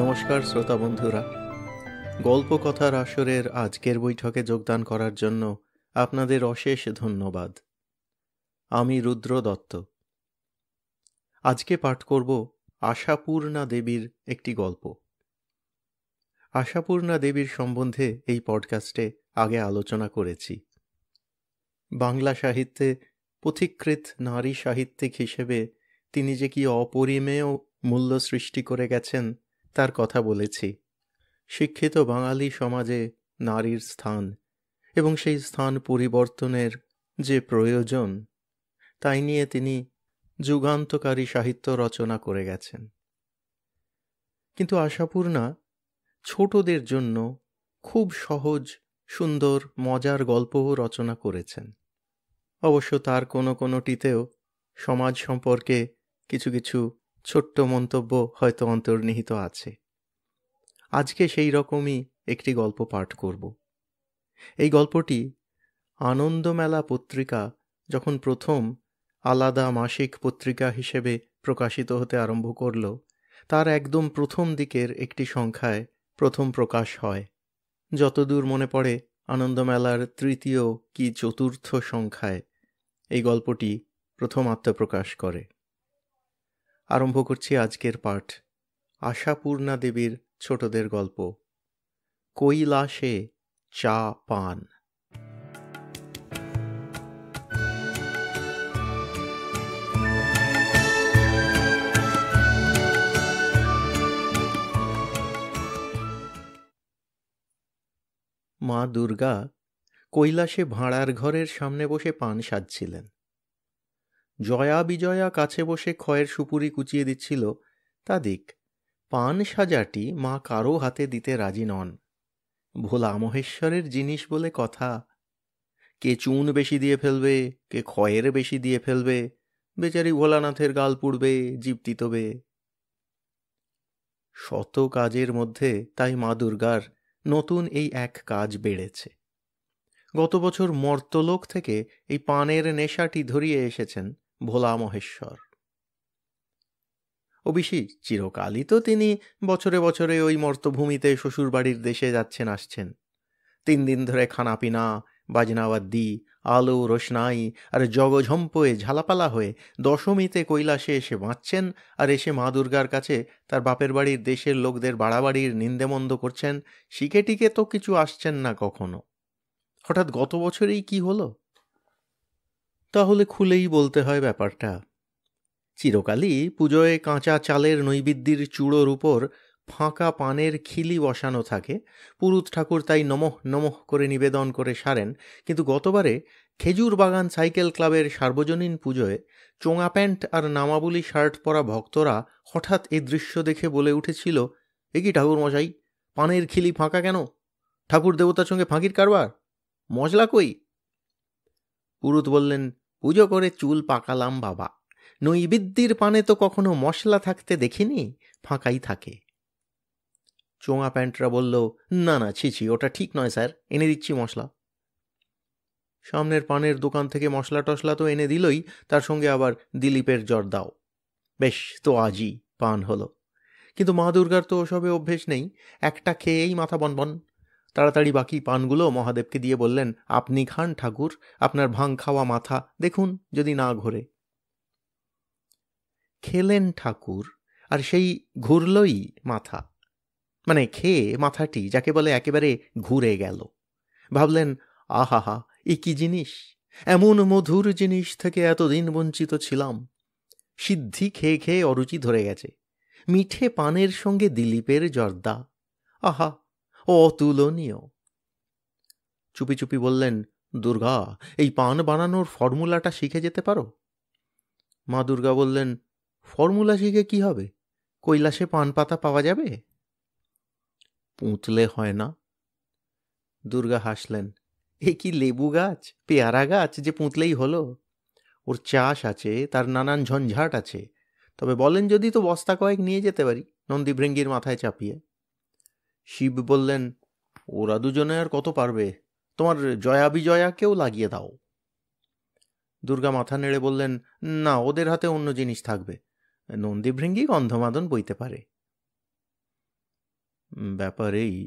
নমস্কার শ্রোতা বন্ধুরা, গল্প কথার আসরের আজকের বৈঠকে যোগদান করার জন্য আপনাদের অশেষ ধন্যবাদ। আমি রুদ্র দত্ত। আজকে পাঠ করব আশাপূর্ণা দেবীর একটি গল্প। আশাপূর্ণা দেবীর সম্বন্ধে এই পডকাস্টে আগে আলোচনা করেছি। বাংলা সাহিত্যে পথিকৃৎ নারী সাহিত্যিক হিসেবে তিনি যে কি অপরিমেয় মূল্য সৃষ্টি করে গেছেন তার কথা বলেছি। শিক্ষিত বাঙালি সমাজে নারীর স্থান এবং সেই স্থান পরিবর্তনের যে প্রয়োজন, তাই নিয়ে তিনি যুগান্তকারী সাহিত্য রচনা করে গেছেন। কিন্তু আশাপূর্ণা ছোটদের জন্য খুব সহজ, সুন্দর, মজার গল্পও রচনা করেছেন। অবশ্য তার কোনোটিতেও সমাজ সম্পর্কে কিছু কিছু ছোট্ট মন্তব্য হয়তো অন্তর্নিহিত আছে। আজকে সেই রকমই একটি গল্প পাঠ করব। এই গল্পটি আনন্দমেলা পত্রিকা যখন প্রথম আলাদা মাসিক পত্রিকা হিসেবে প্রকাশিত হতে আরম্ভ করল, তার একদম প্রথম দিকের একটি সংখ্যায় প্রথম প্রকাশ হয়। যতদূর মনে পড়ে আনন্দমেলার তৃতীয় কি চতুর্থ সংখ্যায় এই গল্পটি প্রথম আত্মপ্রকাশ করে। আরম্ভ করছি আজকের পাঠ, আশাপূর্ণা দেবীর ছোটদের গল্প, কৈলাসে চা পান। মা দুর্গা কৈলাসে ভাঁড়ার ঘরের সামনে বসে পান সাজছিলেন। জয়া বিজয়া কাছে বসে খয়ের সুপুরি কুচিয়ে দিচ্ছিল। তা দিক, পান সাজাটি মা কারো হাতে দিতে রাজি নন। ভোলা মহেশ্বরের জিনিস বলে কথা। কে চুন বেশি দিয়ে ফেলবে, কে খয়ের বেশি দিয়ে ফেলবে, বেচারি ভোলানাথের গাল পুড়বে, জিভ তিতবে। শত কাজের মধ্যে তাই মা দুর্গার নতুন এই এক কাজ বেড়েছে। গত বছর মর্তলোক থেকে এই পানের নেশাটি ধরিয়ে এসেছেন ভোলা মহেশ্বর। অবশ্যই চিরকালই তো তিনি বছরে বছরে ওই মর্তভূমিতে শ্বশুরবাড়ির দেশে যাচ্ছেন আসছেন। 3 দিন ধরে খানাপিনা, বাজনাবাদ্যি, আলো রোশনাই আর জগঝম্পয়ে ঝালাপালা হয়ে দশমীতে কৈলাসে এসে বাঁচছেন, আর এসে মা দুর্গার কাছে তার বাপের বাড়ির দেশের লোকদের বাড়াবাড়ির নিন্দেমন্দ করছেন। শিখে টিকে তো কিছু আসছেন না কখনো। হঠাৎ গত বছরেই কি হলো? তাহলে খুলেই বলতে হয় ব্যাপারটা। চিরকালই পুজোয় কাঁচা চালের নৈবেদ্যের চূড়োর উপর ফাঁকা পানের খিলি বসানো থাকে। পুরুত ঠাকুর তাই নমঃ নমঃ করে নিবেদন করে সারেন। কিন্তু গতবারে খেজুর বাগান সাইকেল ক্লাবের সার্বজনীন পুজোয় চোঙা প্যান্ট আর নামাবুলি শার্ট পরা ভক্তরা হঠাৎ এই দৃশ্য দেখে বলে উঠেছিল, এ কি ঠাকুর মশাই, পানের খিলি ফাঁকা কেন? ঠাকুর দেবতার সঙ্গে ফাঁকির কারবার? মশলা কই? পুরুত বললেন, পুজো করে চুল পাকালাম বাবা, নৈবেদ্যের পানে তো কখনো মশলা থাকতে দেখিনি, ফাঁকাই থাকে। চোঙা প্যান্টরা বলল, না না, ছি, ওটা ঠিক নয় স্যার, এনে দিচ্ছি মশলা। সামনের পানের দোকান থেকে মশলা টশলা তো এনে দিলই, তার সঙ্গে আবার দিলীপের জর্দাও। বেশ, তো আজই পান হলো। কিন্তু মা দুর্গার তো ওসবে অভ্যেস নেই। একটা খেয়েই মাথা বনবন। তাড়াতাড়ি বাকি পানগুলো মহাদেবকে দিয়ে বললেন, আপনি খান ঠাকুর, আপনার ভাং খাওয়া মাথা দেখুন যদি না ঘোরে। খেলেন ঠাকুর, আর সেই ঘুরলই মাথা। মানে খেয়ে মাথাটি যাকে বলে একেবারে ঘুরে গেল। ভাবলেন, আহাহা, এ কি জিনিস! এমন মধুর জিনিস থেকে এতদিন বঞ্চিত ছিলাম। সিদ্ধি খেয়ে খেয়ে অরুচি ধরে গেছে। মিঠে পানের সঙ্গে দিলীপের জর্দা, আহা, অতুলনীয়। চুপি চুপি বললেন, দুর্গা, এই পান বানানোর ফর্মুলাটা শিখে যেতে পারো? মা দুর্গা বললেন, ফর্মুলা শিখে কি হবে? কৈলাসে পান পাতা পাওয়া যাবে? পুঁতলে হয় না? দুর্গা হাসলেন, এ কি লেবু গাছ, পেয়ারা গাছ যে পুঁতলেই হলো? ওর চাষ আছে, তার নানান ঝঞ্ঝাট আছে। তবে বলেন যদি তো বস্তা কয়েক নিয়ে যেতে পারি, নন্দী ভৃঙ্গির মাথায় চাপিয়ে। শিব বললেন, ওরা দুজনে আর কত পারবে, তোমার জয়া বিজয়াকেও লাগিয়ে দাও। দুর্গা মাথা নেড়ে বললেন, না, ওদের হাতে অন্য জিনিস থাকবে। নন্দী ভৃঙ্গি গন্ধমাদন বইতে পারে। ব্যাপারেই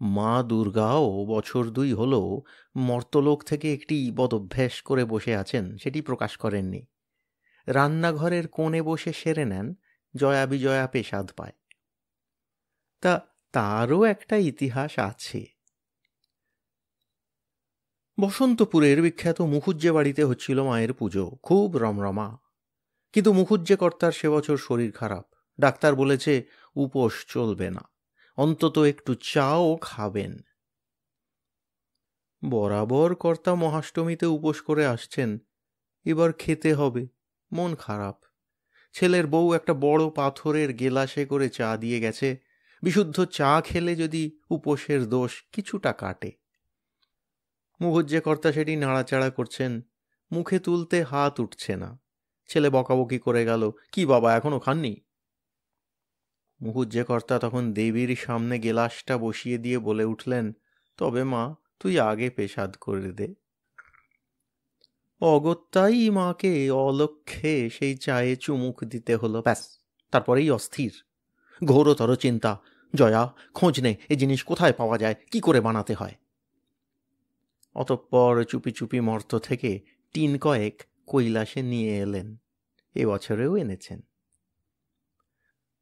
মা দুর্গাও বছর ২ হলো মর্তলোক থেকে একটি বদভ্যাস করে বসে আছেন, সেটি প্রকাশ করেননি। রান্নাঘরের কোণে বসে সেরে নেন, জয়া বিজয়া পেশাদ পায়। তা তারও একটা ইতিহাস আছে। বসন্তপুরের বিখ্যাত মুখুজ্জে বাড়িতে হচ্ছিল মায়ের পুজো, খুব রমরমা। কিন্তু মুখুজ্জে কর্তার সে বছর শরীর খারাপ। ডাক্তার বলেছে উপোস চলবে না, অন্তত একটু চাও খাবেন। বরাবর কর্তা মহাষ্টমীতে উপোস করে আসছেন, এবার খেতে হবে। মন খারাপ। ছেলের বউ একটা বড় পাথরের গেলাসে করে চা দিয়ে গেছে। বিশুদ্ধ চা খেলে যদি উপোসের দোষ কিছুটা কাটে। মুখুজ্জে কর্তা সেটি নাড়াচাড়া করছেন, মুখে তুলতে হাত উঠছে না। ছেলে বকাবকি করে গেল, কি বাবা এখনো খাননি? মুখুজ্জে কর্তা তখন দেবীর সামনে গেলাসটা বসিয়ে দিয়ে বলে উঠলেন, তবে মা তুই আগে পেশাদ করে দে। অগত্যাই মাকে অলক্ষ্যে সেই চায়ে চুমুক দিতে হলো, ব্যাস। তারপরেই অস্থির, ঘোরতর চিন্তা। জয়া, খোঁজ নে এ জিনিস কোথায় পাওয়া যায়, কি করে বানাতে হয়। অতঃপর চুপি চুপি মর্ত থেকে টিন কয়েক কৈলাসে নিয়ে এলেন। এবছরেও এনেছেন।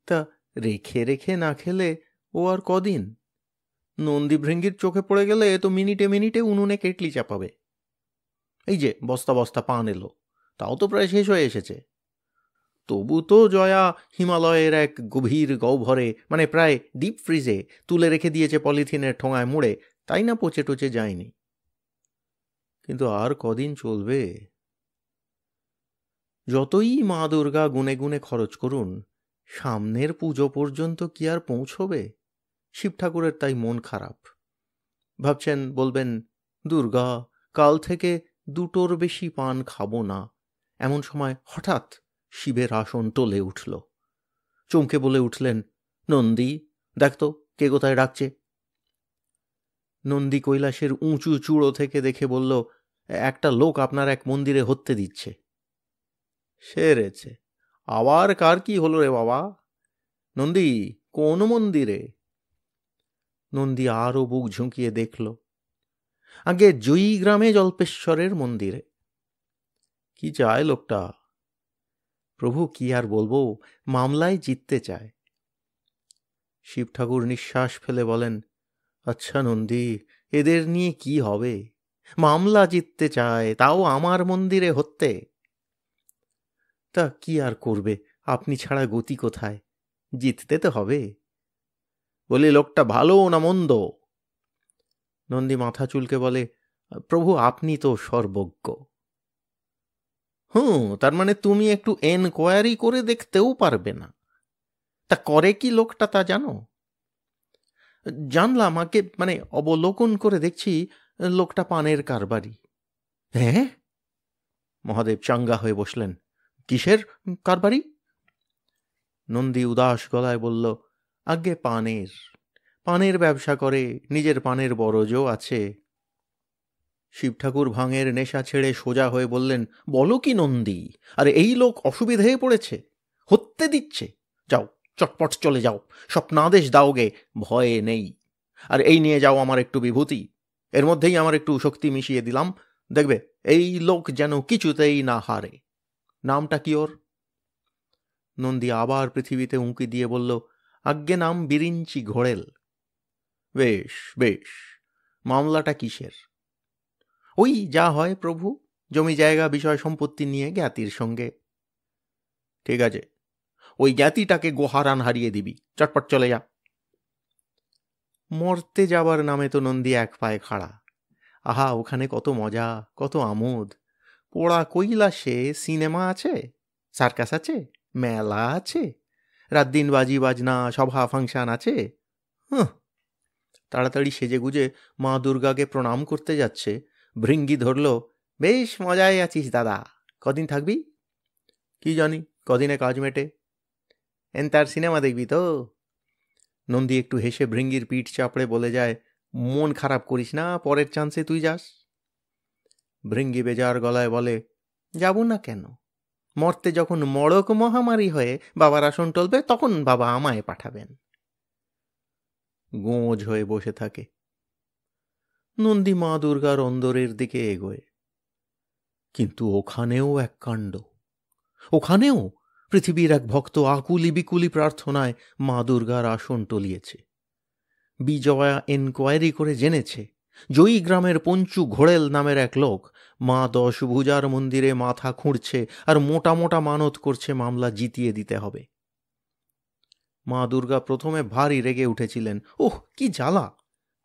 তা রেখে রেখে না খেলে ও আর কদিন? নন্দী ভৃঙ্গির চোখে পড়ে গেলে তো মিনিটে মিনিটে উনুনে কেটলি চাপাবে। এই যে বস্তা বস্তা পান এলো, তাও তো প্রায় শেষ হয়ে এসেছে। তবু তো জয়া হিমালয়ের এক গভীর গহ্বরে, মানে প্রায় ডিপ ফ্রিজে তুলে রেখে দিয়েছে পলিথিনের ঠোঙায় মুড়ে, তাই না পচে টচে যায়নি। কিন্তু আর কদিন চলবে? যতই মা দুর্গা গুনে গুনে খরচ করুন, সামনের পুজো পর্যন্ত কি আর পৌঁছবে? শিব ঠাকুরের তাই মন খারাপ। ভাবছেন বলবেন, দুর্গা কাল থেকে 2টোর বেশি পান খাবো না। এমন সময় হঠাৎ শিবের আসন টলে উঠল। চমকে বলে উঠলেন, নন্দী দেখ তো কে কোথায় ডাকছে। নন্দী কৈলাসের উঁচু চূড়ো থেকে দেখে বলল, একটা লোক আপনার এক মন্দিরে হত্যে দিচ্ছে। সেরেছে, আবার কার কি হলো রে বাবা? নন্দী, কোন মন্দিরে? নন্দী আরও বুক ঝুঁকিয়ে দেখল। আগে জয়ী গ্রামে জল্পেশ্বরের মন্দিরে। কি চায় লোকটা? প্রভু কি আর বলবো, মামলায় জিততে চায়। শিব ঠাকুর নিঃশ্বাস ফেলে বলেন, আচ্ছা নন্দী, এদের নিয়ে কি হবে? মামলা জিততে চায়, তাও আমার মন্দিরে হত্যে। তা কি আর করবে, আপনি ছাড়া গতি কোথায়? জিততে তো হবে। বলি লোকটা ভালো না মন্দ? নন্দী মাথা চুলকে বলে, প্রভু আপনি তো সর্বজ্ঞ। তার মানে তুমি একটু এনকোয়ারি করে দেখতেও পারবে না? তা করে কি লোকটা তা জানো? জানলাম, আগে মানে অবলোকন করে দেখছি লোকটা পানের কারবারি। হ্যাঁ? মহাদেব চাঙ্গা হয়ে বসলেন। কিসের কারবারি? নন্দী উদাস গলায় বলল, আগে পানের। পানের ব্যবসা করে, নিজের পানের বরজও আছে। শিব ঠাকুর ভাঙের নেশা ছেড়ে সোজা হয়ে বললেন, বলো কি নন্দী, আরে এই লোক অসুবিধায় পড়েছে, হত্যে দিচ্ছে। যাও, চটপট চলে যাও, স্বপ্নাদেশ দাওগে, ভয়ে নেই। আর এই নিয়ে যাও আমার একটু বিভূতি, এর মধ্যেই আমার একটু শক্তি মিশিয়ে দিলাম, দেখবে এই লোক যেন কিছুতেই না হারে। নামটা কি ওর? নন্দী আবার পৃথিবীতে উঁকি দিয়ে বলল, আজ্ঞে নাম বিরিঞ্চি ঘোড়েল। বেশ বেশ, মামলাটা কিসের? ওই যা হয় প্রভু, জমি জায়গা বিষয় সম্পত্তি নিয়ে জ্ঞাতির সঙ্গে। ঠিক আছে, ওই জ্ঞাতিটাকে গোহারান হারিয়ে দিবি, চটপট চলে যা। মরতে যাবার নামে তো নন্দী এক পায়ে খাড়া। আহা, ওখানে কত মজা, কত আমোদ। পোড়া কৈলাসে সিনেমা আছে, সার্কাস আছে, মেলা আছে, রাত দিন বাজি বাজনা, সভা ফাংশন আছে। তাড়াতাড়ি সেজে গুজে মা দুর্গাকে প্রণাম করতে যাচ্ছে, ভৃঙ্গি ধরল, বেশ মজায় আছিস দাদা, কদিন থাকবি? কি জানি, কদিনে কাজ মেটে। এন্তার সিনেমা দেখবি তো? নন্দী একটু হেসে ভৃঙ্গির পিঠ চাপড়ে বলে যায়, মন খারাপ করিস না, পরের চান্সে তুই যাস। ভৃঙ্গি বেজার গলায় বলে, যাব না কেন? মরতে যখন মড়ক মহামারী হয়ে বাবার আসন টলবে, তখন বাবা আমায় পাঠাবেন। গোঁজ হয়ে বসে থাকে। নন্দী মা দুর্গার অন্দরের দিকে এগোয়। কিন্তু ওখানেও এক কাণ্ড। ওখানেও পৃথিবীর এক ভক্ত আকুলি বিকুলি প্রার্থনায় মা দুর্গার আসন টলিয়েছে। বিজয়া এনকোয়ারি করে জেনেছে জয়ী গ্রামের পঞ্চু ঘোড়েল নামের এক লোক মা 10 ভুজার মন্দিরে মাথা খুঁড়ছে আর মোটা মোটা মানত করছে মামলা জিতিয়ে দিতে হবে। মা দুর্গা প্রথমে ভারী রেগে উঠেছিলেন। ওহ, কি জ্বালা!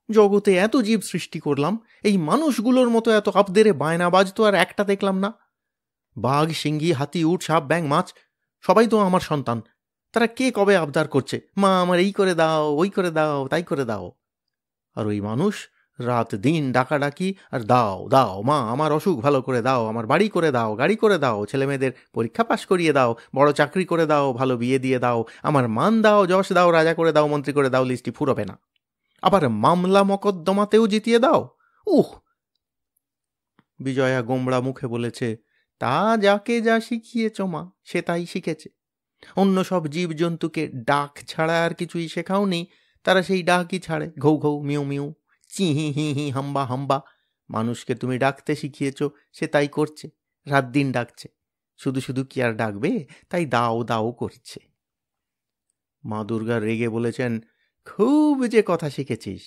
জগতে এত জীব সৃষ্টি করলাম, এই মানুষগুলোর মতো এত আবদেরে বায়নাবাজ তো আর একটা দেখলাম না। বাঘ, সিংহী, হাতি, উট, সাপ, ব্যাঙ, মাছ সবাই তো আমার সন্তান। তারা কে কবে আবদার করছে, মা আমার এই করে দাও, ওই করে দাও, তাই করে দাও। আর ওই মানুষ রাত দিন ডাকাডাকি আর দাও দাও মা, আমার অসুখ ভালো করে দাও, আমার বাড়ি করে দাও, গাড়ি করে দাও, ছেলেমেয়েদের পরীক্ষা পাশ করিয়ে দাও, বড় চাকরি করে দাও, ভালো বিয়ে দিয়ে দাও, আমার মান দাও, যশ দাও, রাজা করে দাও, মন্ত্রী করে দাও, লিস্টি ফুরবে না। আবার মামলা মকদ্দমাতেও জিতিয়ে দাও। উহ! বিজয়া গোমড়া মুখে বলেছে, তা যাকে যা শিখিয়েছ মা, সে তাই শিখেছে। অন্য সব জীবজন্তুকে ডাক ছাড়া আর কিছুই শেখাওনি, তারা সেই ডাকই ছাড়ে, ঘৌ ঘৌ, মিউ মিউ, চি হি হি হি, হাম্বা হাম্বা। মানুষকে তুমি ডাকতে শিখিয়েছ, সে তাই করছে, রাত দিন ডাকছে। শুধু শুধু কি আর ডাকবে, তাই দাও দাও করছে। মা দুর্গা রেগে বলেছেন, খুব যে কথা শিখেছিস,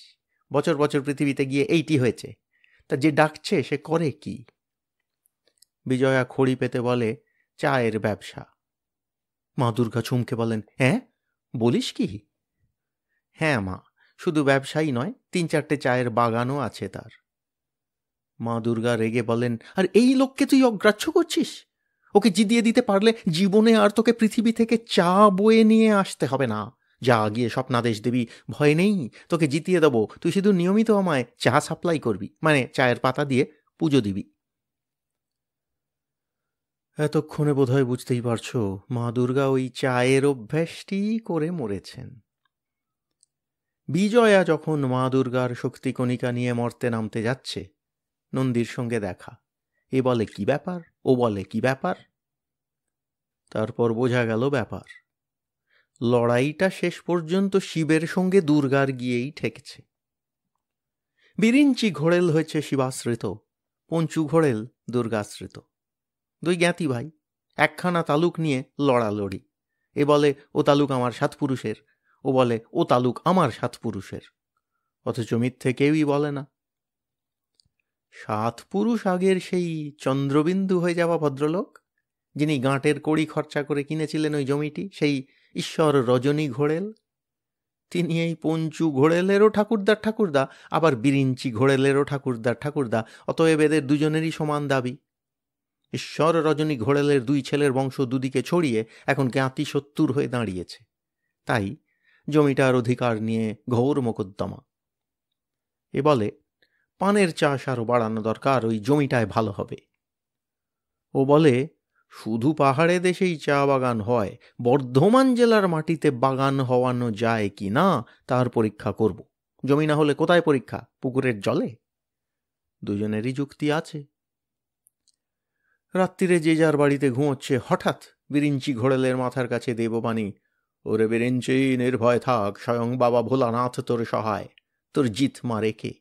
বছর বছর পৃথিবীতে গিয়ে এইটি হয়েছে, তা যে ডাকছে সে করে কি? বিজয়া খড়ি পেতে বলে, চায়ের ব্যবসা। মা দুর্গা চমকে বলেন, হ্যাঁ বলিস কি? হ্যাঁ মা, শুধু ব্যবসায়ী নয়, 3-4টে চায়ের বাগানও আছে তার। মা দুর্গা রেগে বলেন, আর এই লোককে তুই অগ্রাহ্য করছিস? ওকে জিতিয়ে দিতে পারলে জীবনে আর তোকে পৃথিবী থেকে চা বয়ে নিয়ে আসতে হবে না। যা গিয়ে স্বপ্নাদেশ দেবী, ভয় নেই, তোকে জিতিয়ে দেবো, তুই শুধু নিয়মিত আমায় চা সাপ্লাই করবি, মানে চায়ের পাতা দিয়ে পুজো দিবি। এতক্ষণে বোধহয় বুঝতেই পারছো মা দুর্গা ওই চায়ের অভ্যাসটি করে মরেছেন। বিজয়া যখন মা দুর্গার শক্তিকণিকা নিয়ে মর্তে নামতে যাচ্ছে, নন্দীর সঙ্গে দেখা। এ বলে কি ব্যাপার, ও বলে কি ব্যাপার। তারপর বোঝা গেল ব্যাপার। লড়াইটা শেষ পর্যন্ত শিবের সঙ্গে দুর্গার গিয়েই ঠেকেছে। বিরিঞ্চি ঘোড়েল হয়েছে শিবাশ্রিত, পঞ্চু ঘোড়েল দুর্গাশ্রিত। দুই জ্ঞাতি ভাই, একখানা তালুক নিয়ে লড়ালড়ি। এ বলে ও তালুক আমার 7 পুরুষের, ও বলে ও তালুক আমার 7 পুরুষের। অথচ মিথ্যে কেউই বলে না। 7 পুরুষ আগের সেই চন্দ্রবিন্দু হয়ে যাওয়া ভদ্রলোক, যিনি গাঁটের কড়ি খরচা করে কিনেছিলেন ওই জমিটি, সেই ঈশ্বর রজনী ঘোড়েল, তিনি এই পঞ্চু ঘোড়েলেরও ঠাকুরদার ঠাকুরদা, আবার বিরিঞ্চি ঘোড়েলেরও ঠাকুরদার ঠাকুরদা। অতএব এদের দুজনেরই সমান দাবি। ঈশ্বর রজনী ঘোড়েলের 2 ছেলের বংশ দুদিকে ছড়িয়ে এখন জ্ঞাতি 70 হয়ে দাঁড়িয়েছে। তাই জমিটার অধিকার নিয়ে ঘোর মোকদ্দমা। এ বলে পানের চাষ আরও বাড়ানো দরকার, ওই জমিটায় ভালো হবে। ও বলে শুধু পাহাড়ে দেশেই চা বাগান হয়, বর্ধমান জেলার মাটিতে বাগান হওয়ানো যায় কি না তার পরীক্ষা করব। জমি না হলে কোথায় পরীক্ষা, পুকুরের জলে? দুজনেরই যুক্তি আছে। রাত্রিরে যে যার বাড়িতে ঘুমোচ্ছে, হঠাৎ বিরিঞ্চি ঘোড়েলের মাথার কাছে দেববাণী, ওরে বিরিঞ্চি, নির্ভয় থাক, স্বয়ং বাবা ভোলানাথ তোর সহায়, তোর জিত মা রেখে।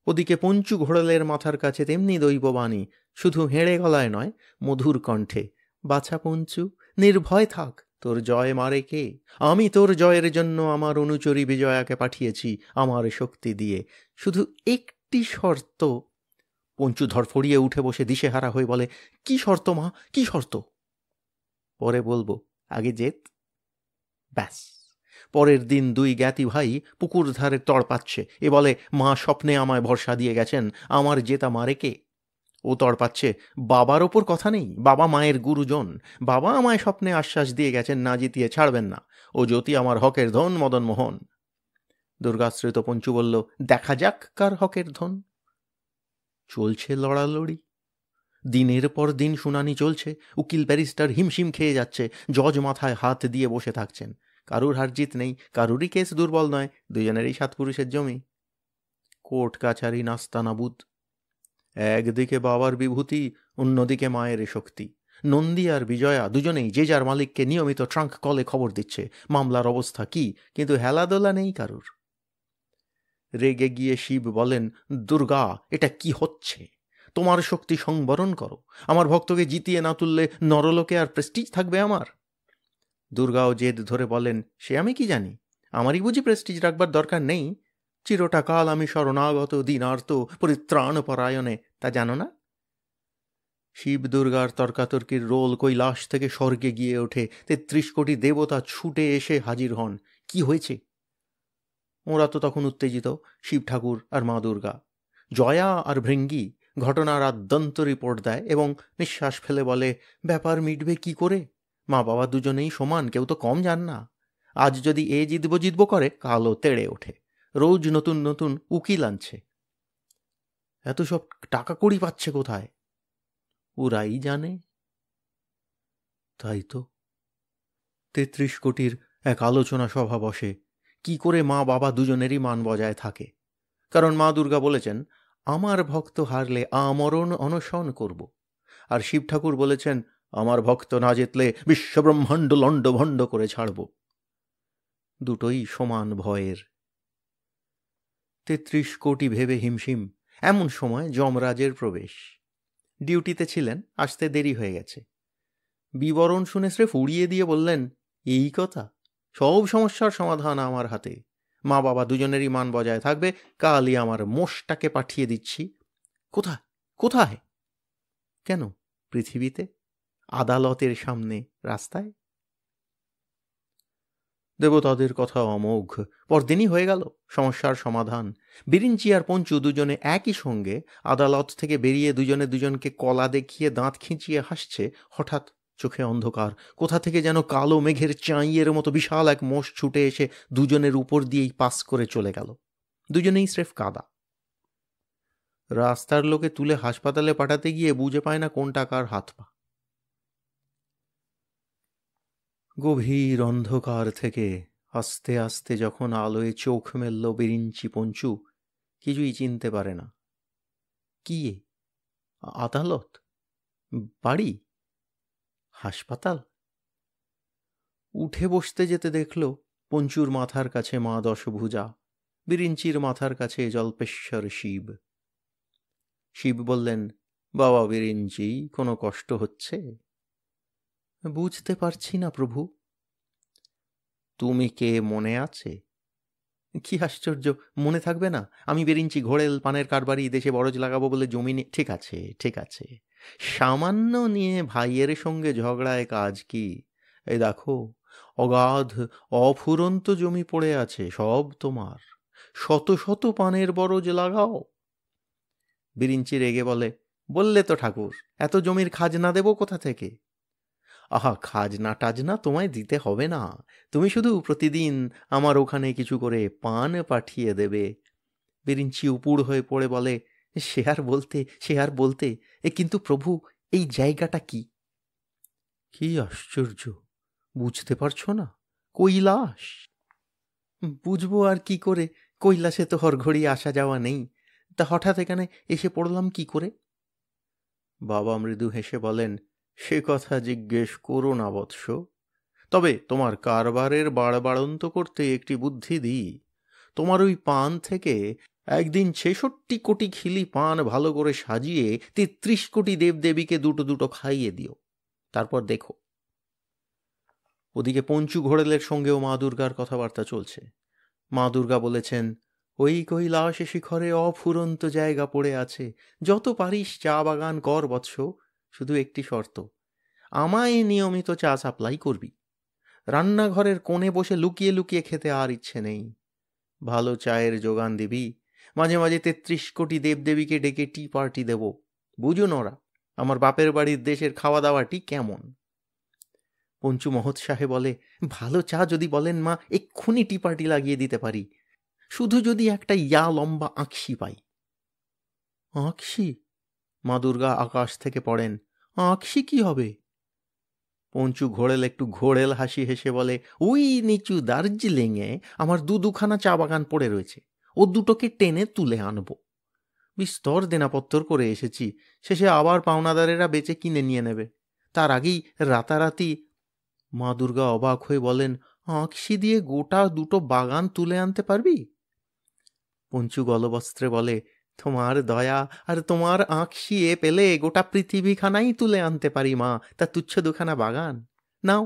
ওদিকে পঞ্চু ঘোড়ালের মাথার কাছে তেমনি দৈববাণী, শুধু হেঁড়ে গলায় নয়, মধুর কণ্ঠে, বাছা পঞ্চু, নির্ভয় থাক, তোর জয় মারে কে। আমি তোর জয়ের জন্য আমার অনুচরী বিজয়াকে পাঠিয়েছি আমার শক্তি দিয়ে, শুধু একটি শর্ত। পঞ্চু ধরফড়িয়ে উঠে বসে দিশেহারা হয়ে বলে, কি শর্ত মা, কি শর্ত? পরে বলবো, আগে জেত। ব্যাস, পরের দিন 2 জ্ঞাতি ভাই পুকুর ধারে তড়পাচ্ছে। এ বলে, মা স্বপ্নে আমায় ভরসা দিয়ে গেছেন, আমার জেতা মারে কে। ও তড়পাচ্ছে, বাবার ওপর কথা নেই, বাবা মায়ের গুরুজন, বাবা আমায় স্বপ্নে আশ্বাস দিয়ে গেছেন না জিতিয়ে ছাড়বেন না, ও জ্যোতি আমার হকের ধন মদন মোহন। দুর্গাশ্রিত পঞ্চু বলল, দেখা যাক কার হকের ধন। চলছে লড়ালড়ি, দিনের পর দিন শুনানি চলছে, উকিল ব্যারিস্টার হিমশিম খেয়ে যাচ্ছে, জজ মাথায় হাত দিয়ে বসে থাকছেন। কারুর হারজিত নেই, কারুরই কেস দুর্বল নয়, দুজনেরই 7 পুরুষের জমি। কোর্ট কাছারি নাস্তানাবুদ। একদিকে বাবার বিভূতি, অন্যদিকে মায়ের শক্তি। নন্দী আর বিজয়া দুজনেই যে যার মালিককে নিয়মিত ট্রাঙ্ক কলে খবর দিচ্ছে মামলার অবস্থা কি, কিন্তু হেলাদোলা নেই কারুর। রেগে গিয়ে শিব বলেন, দুর্গা, এটা কি হচ্ছে? তোমার শক্তি সংবরণ করো। আমার ভক্তকে জিতিয়ে না তুললে নরলোকে আর প্রেস্টিজ থাকবে আমার? দুর্গাও জেদ ধরে বলেন, সে আমি কি জানি, আমারই বুঝি প্রেস্টিজ রাখবার দরকার নেই? চিরটা কাল আমি শরণাগত দীনার্ত পরিত্রাণ পরায়ণে, তা জানো না? শিব দুর্গার তর্কাতর্কির রোল কৈলাস থেকে স্বর্গে গিয়ে ওঠে। ৩৩ কোটি দেবতা ছুটে এসে হাজির হন। কি হয়েছে? ওরা তো তখন উত্তেজিত, শিব ঠাকুর আর মা দুর্গা। জয়া আর ভৃঙ্গি ঘটনার আদ্যন্ত রিপোর্ট দেয় এবং নিঃশ্বাস ফেলে বলে, ব্যাপার মিটবে কি করে? মা বাবা দুজনেই সমান, কেউ তো কম যান না। আজ যদি এ জিতবো জিতবো করে, কালও তেড়ে ওঠে। রোজ নতুন নতুন উকিল আনছে। এত সব টাকা কড়ি পাচ্ছে কোথায়? ওরাই জানে। তাই তো ৩৩ কোটির এক আলোচনা সভা বসে, কি করে মা বাবা দুজনেরই মান বজায় থাকে। কারণ মা দুর্গা বলেছেন, আমার ভক্ত হারলে আমরণ অনশন করব। আর শিব ঠাকুর বলেছেন, আমার ভক্ত না জিতলে বিশ্বব্রহ্মাণ্ড লণ্ডভণ্ড করে ছাড়ব। দুটোই সমান ভয়ের। ৩৩ কোটি ভেবে হিমশিম। এমন সময় যমরাজের প্রবেশ। ডিউটিতে ছিলেন, আসতে দেরি হয়ে গেছে। বিবরণ শুনে স্রেফ উড়িয়ে দিয়ে বললেন, এই কথা? সব সমস্যার সমাধান আমার হাতে। মা বাবা দুজনেরই মান বজায় থাকবে। কালই আমার মোষটাকে পাঠিয়ে দিচ্ছি। কোথায়? কোথায়? কেন, পৃথিবীতে, আদালতের সামনে, রাস্তায়। দেবতাদের কথা অমোঘ। পরদিনই হয়ে গেল সমস্যার সমাধান। বিরিঞ্চি আর পঞ্চু দুজনে একই সঙ্গে আদালত থেকে বেরিয়ে দুজনে দুজনকে কলা দেখিয়ে দাঁত খিঁচিয়ে হাসছে। হঠাৎ চোখে অন্ধকার। কোথা থেকে যেন কালো মেঘের চাঁইয়ের মতো বিশাল এক মোষ ছুটে এসে দুজনের উপর দিয়েই পাস করে চলে গেল। দুজনেই স্রেফ কাদা। রাস্তার লোকে তুলে হাসপাতালে পাঠাতে গিয়ে বুঝে পায় না কোনটা কার হাত পা। গভীর অন্ধকার থেকে আস্তে আস্তে যখন আলোয় চোখ মেলল বিরিঞ্চি পঞ্চু, কিছুই চিনতে পারে না। কি? আদালত? বাড়ি? হাসপাতাল? উঠে বসতে যেতে দেখল পঞ্চুর মাথার কাছে মা দশভুজা, বিরিঞ্চির মাথার কাছে জল্পেশ্বর শিব। শিব বললেন, বাবা বিরিঞ্চি, কোনো কষ্ট হচ্ছে? বুঝতে পারছি না প্রভু। তুমি কে মনে আছে? কি আশ্চর্য, মনে থাকবে না? আমি বিরিঞ্চি, ঘোড়েল পানের কারবারি, দেশে বরজ লাগাবো বলে জমি নিয়ে। ঠিক আছে, ঠিক আছে, সামান্য নিয়ে ভাইয়ের সঙ্গে ঝগড়ায় কাজ কি? এই দেখো, অগাধ অফুরন্ত জমি পড়ে আছে, সব তোমার। শত শত পানের বরজ লাগাও। বিরিঞ্চি রেগে বলে, বললে তো ঠাকুর, এত জমির খাজনা দেব কোথা থেকে? আহা, খাজনা টাজনা তোমায় দিতে হবে না। তুমি শুধু প্রতিদিন আমার ওখানে কিছু করে পান পাঠিয়ে দেবে। বিরিঞ্চি উপুড় হয়ে পড়ে বলে, সে আর বলতে, সে আর বলতে, কিন্তু প্রভু, এই জায়গাটা কি? কি আশ্চর্য, বুঝতে পারছো না? কৈলাস। বুঝবো আর কি করে? কৈলাসে তো হরঘড়ি আসা যাওয়া নেই। তা হঠাৎ এখানে এসে পড়লাম কি করে? বাবা মৃদু হেসে বলেন, সে কথা জিজ্ঞেস করো না বৎস। তবে তোমার কারবারের বাড়বাড়ন্ত করতে একটি বুদ্ধি দিই। তোমার ওই পান থেকে একদিন ৬৬ কোটি খিলি পান ভালো করে সাজিয়ে ৩৩ কোটি দেবদেবীকে দুটো দুটো খাইয়ে দিও। তারপর দেখো। ওদিকে পঞ্চু ঘোড়েলের সঙ্গেও মা দুর্গার কথাবার্তা চলছে। মা দুর্গা বলেছেন, ওই কৈলাস শিখরে অফুরন্ত জায়গা পড়ে আছে, যত পারিস চা বাগান কর বৎস। শুধু একটি শর্ত, আমায় নিয়মিত চা সাপ্লাই করবি। রান্নাঘরের কোণে বসে লুকিয়ে লুকিয়ে খেতে আর ইচ্ছে নেই। ভালো চায়ের যোগান দিবি। মাঝে মাঝে ৩৩ কোটি দেবদেবীকে ডেকে টি পার্টি দেব। বুঝুন ওরা আমার বাপের বাড়ির দেশের খাওয়া দাওয়াটি কেমন। পঞ্চু মহোৎসাহে বলে, ভালো চা যদি বলেন মা, এক্ষুনি টি পার্টি লাগিয়ে দিতে পারি। শুধু যদি একটা ইয়া লম্বা আঁকশি পাই। আঁকশি? মা দুর্গা আকাশ থেকে পড়েন, আঁকশি কি হবে? পঞ্চু ঘোড়েল একটু ঘোড়েল হাসি হেসে বলে, ওই নিচু দার্জিলিংয়ে আমার দুখানা চা বাগান পড়ে রয়েছে, ও দুটোকে টেনে তুলে আনবো। বিস্তর দেনাপত্তর করে এসেছি, শেষে আবার পাওনাদারেরা বেচে কিনে নিয়ে নেবে। তার আগেই রাতারাতি। মা দুর্গা অবাক হয়ে বলেন, আঁকশি দিয়ে গোটা 2টো বাগান তুলে আনতে পারবি? পঞ্চু গলবস্ত্রে বলে, তোমার দয়া আর তোমার আঁকশি এ পেলে গোটা পৃথিবীখানাই তুলে আনতে পারি মা, তা তুচ্ছ 2খানা বাগান। নাও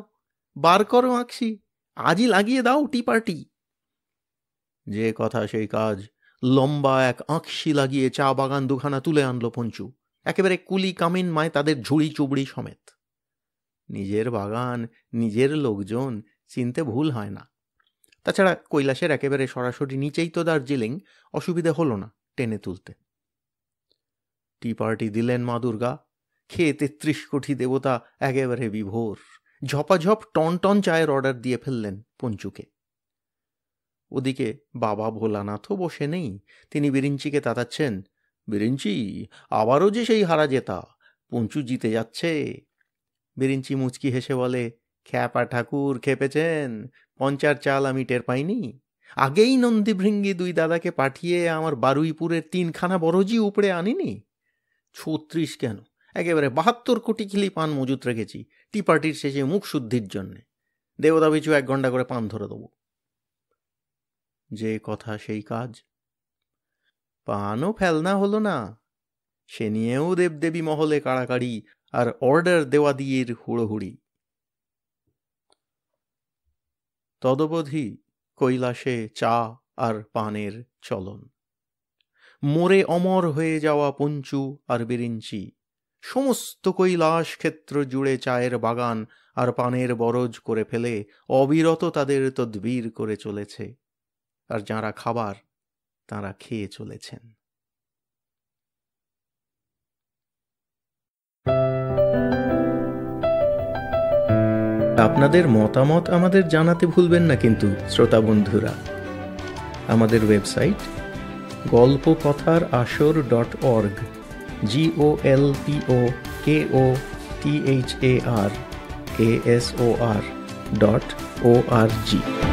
বার করো আঁকশি, আজই লাগিয়ে দাও টি পার্টি। যে কথা সেই কাজ, লম্বা এক আঁকশি লাগিয়ে চা বাগান 2খানা তুলে আনলো পঞ্চু, একেবারে কুলি কামিন মায় তাদের ঝুড়ি চুবড়ি সমেত। নিজের বাগান, নিজের লোকজন, চিনতে ভুল হয় না। তাছাড়া কৈলাসের একেবারে সরাসরি নিচেই তো দার্জিলিং, অসুবিধে হলো না টেনে তুলতে। টি পার্টি দিলেন মা দুর্গা, খেয়ে 33 কোটি দেবতা একেবারে বিভোর। ঝপাঝপ টন টন চায়ের অর্ডার দিয়ে ফেললেন পঞ্চুকে। ওদিকে বাবা ভোলানাথও বসে নেই, তিনি বিরিঞ্চিকে তাতাচ্ছেন, বিরিঞ্চি আবারও যে সেই হারা জেতা, পঞ্চু জিতে যাচ্ছে। বিরিঞ্চি মুচকি হেসে বলে, খ্যাপা ঠাকুর খেপেছেন, পঞ্চার চাল আমি টের পাইনি? আগেই নন্দীভৃঙ্গি 2 দাদাকে পাঠিয়ে আমার বারুইপুরের 3খানা বরজি উপড়ে আনিনি? 36 কেন, একেবারে 72 কোটি কিলি পান মজুত রেখেছি টি পার্টির শেষে মুখ শুদ্ধির জন্যে। দেবতা পিছু 1 ঘন্টা করে পান ধরে দেবো। যে কথা সেই কাজ। পানও ফেলনা হলো না, সে নিয়েও দেবদেবী মহলে কাড়াকাড়ি আর অর্ডার দেওয়া দিয়ে হুড়োহুড়ি। তদবধি কৈলাসে চা আর পানের চলন। মোরে অমর হয়ে যাওয়া পঞ্চু আর বিরিঞ্চি সমস্ত কৈলাস ক্ষেত্র জুড়ে চায়ের বাগান আর পানের বরজ করে ফেলে অবিরত তাদের তদবির করে চলেছে, আর যাঁরা খাবার তাঁরা খেয়ে চলেছেন। আপনাদের মতামত আমাদের জানাতে ভুলবেন না কিন্তু শ্রোতা বন্ধুরা। আমাদের ওয়েবসাইট golpokothar-asor.org, golpokothar-asor.org।